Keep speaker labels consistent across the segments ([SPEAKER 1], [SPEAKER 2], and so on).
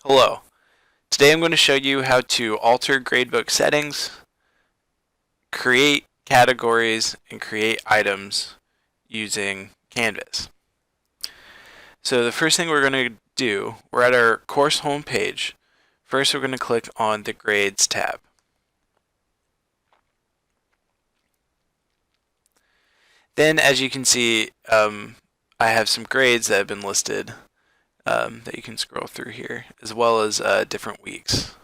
[SPEAKER 1] Hello. Today I'm going to show you how to alter gradebook settings, create categories, and create items using Canvas. So the first thing we're going to do, we're at our course home page. First we're going to click on the Grades tab. Then as you can see, I have some grades that have been listed that you can scroll through here, as well as different weeks.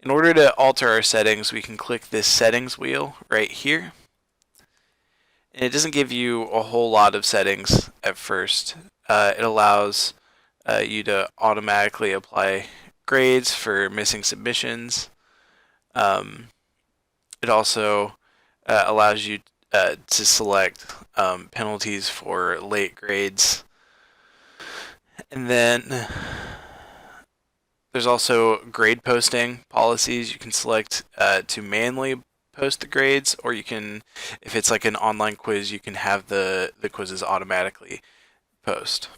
[SPEAKER 1] In order to alter our settings, we can click this settings wheel right here. And it doesn't give you a whole lot of settings at first. It allows you to automatically apply grades for missing submissions. It also allows you to select penalties for late grades. And then there's also grade posting policies. You can select to manually post the grades, or you can, if it's like an online quiz, you can have the quizzes automatically post.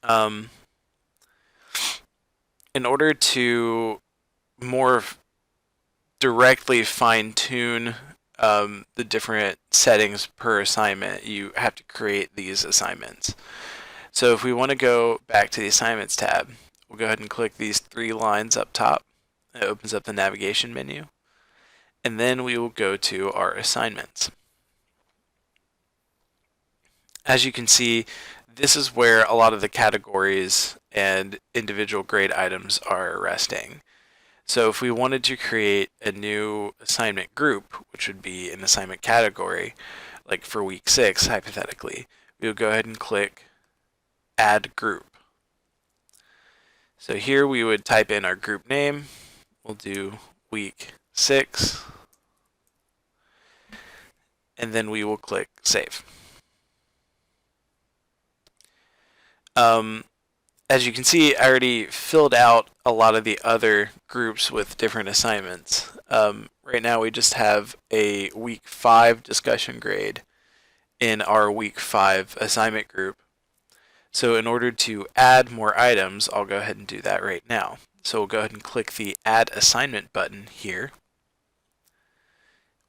[SPEAKER 1] In order to more directly fine-tune the different settings per assignment, you have to create these assignments. So if we want to go back to the Assignments tab, we'll go ahead and click these three lines up top. It opens up the navigation menu. And then we will go to our assignments. As you can see, this is where a lot of the categories and individual grade items are resting. So if we wanted to create a new assignment group, which would be an assignment category, like for week 6, hypothetically, we would go ahead and click Add Group. So here we would type in our group name. We'll do week 6. And then we will click Save. As you can see, I already filled out a lot of the other groups with different assignments. Right now we just have a week 5 discussion grade in our week 5 assignment group. So in order to add more items, I'll go ahead and do that right now. So we'll go ahead and click the Add Assignment button here.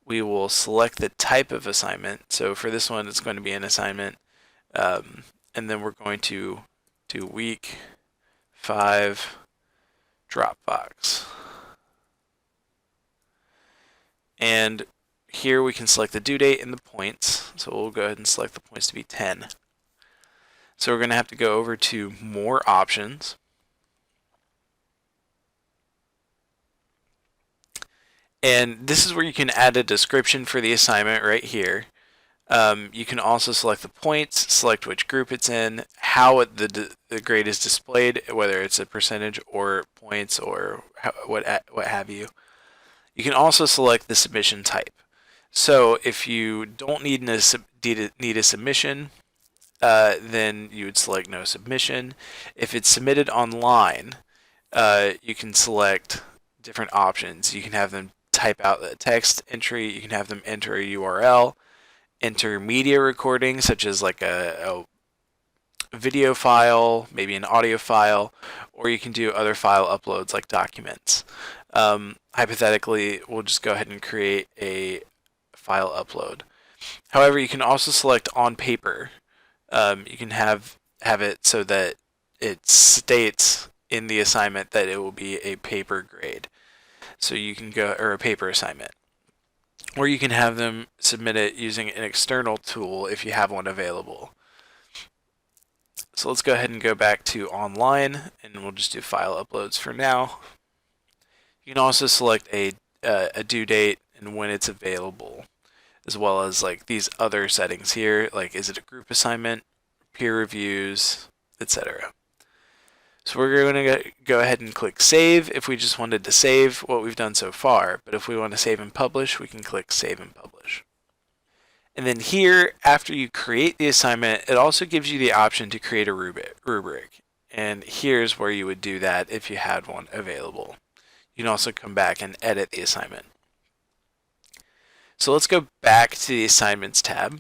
[SPEAKER 1] We will select the type of assignment. So for this one, it's going to be an assignment. And then we're going to do week 5 Dropbox. And here we can select the due date and the points. So we'll go ahead and select the points to be 10. So we're going to have to go over to More Options. And this is where you can add a description for the assignment right here. You can also select the points, select which group it's in, how the grade is displayed, whether it's a percentage or points or what have you. You can also select the submission type. So if you don't need a submission, then you would select no submission. If it's submitted online, you can select different options. You can have them type out the text entry, you can have them enter a URL, enter media recording, such as like a video file, maybe an audio file, or you can do other file uploads like documents. Hypothetically, we'll just go ahead and create a file upload. However, you can also select on paper. You can have it so that it states in the assignment that it will be a paper grade. So you can go, or a paper assignment. Or you can have them submit it using an external tool if you have one available. So let's go ahead and go back to online, and we'll just do file uploads for now. You can also select a due date and when it's available, as well as like these other settings here, like is it a group assignment, peer reviews, etc. So we're going to go ahead and click Save if we just wanted to save what we've done so far. But if we want to save and publish, we can click Save and Publish. And then here, after you create the assignment, it also gives you the option to create a rubric. And here's where you would do that if you had one available. You can also come back and edit the assignment. So let's go back to the Assignments tab.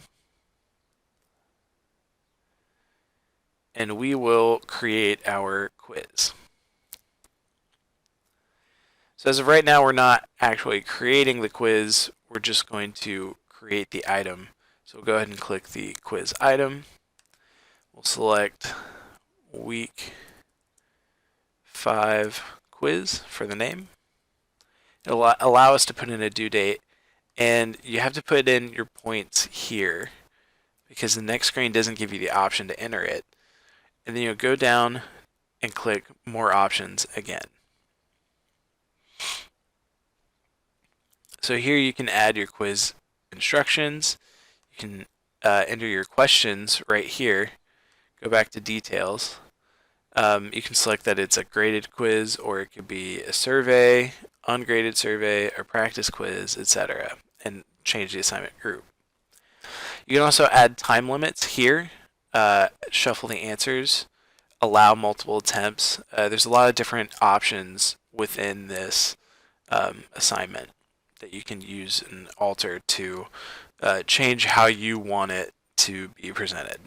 [SPEAKER 1] and we will create our quiz. So as of right now, we're not actually creating the quiz, we're just going to create the item. So we'll go ahead and click the quiz item. We'll select week 5 quiz for the name. It'll allow us to put in a due date, and you have to put in your points here because the next screen doesn't give you the option to enter it. And then you'll go down and click more options again. So here you can add your quiz instructions. You can enter your questions right here. Go back to details. You can select that it's a graded quiz, or it could be a survey, ungraded survey, or practice quiz, etc., and change the assignment group. You can also add time limits here, shuffle the answers, allow multiple attempts. There's a lot of different options within this assignment that you can use and alter to change how you want it to be presented.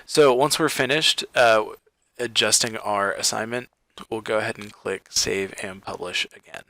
[SPEAKER 1] So once we're finished adjusting our assignment, we'll go ahead and click Save and Publish again.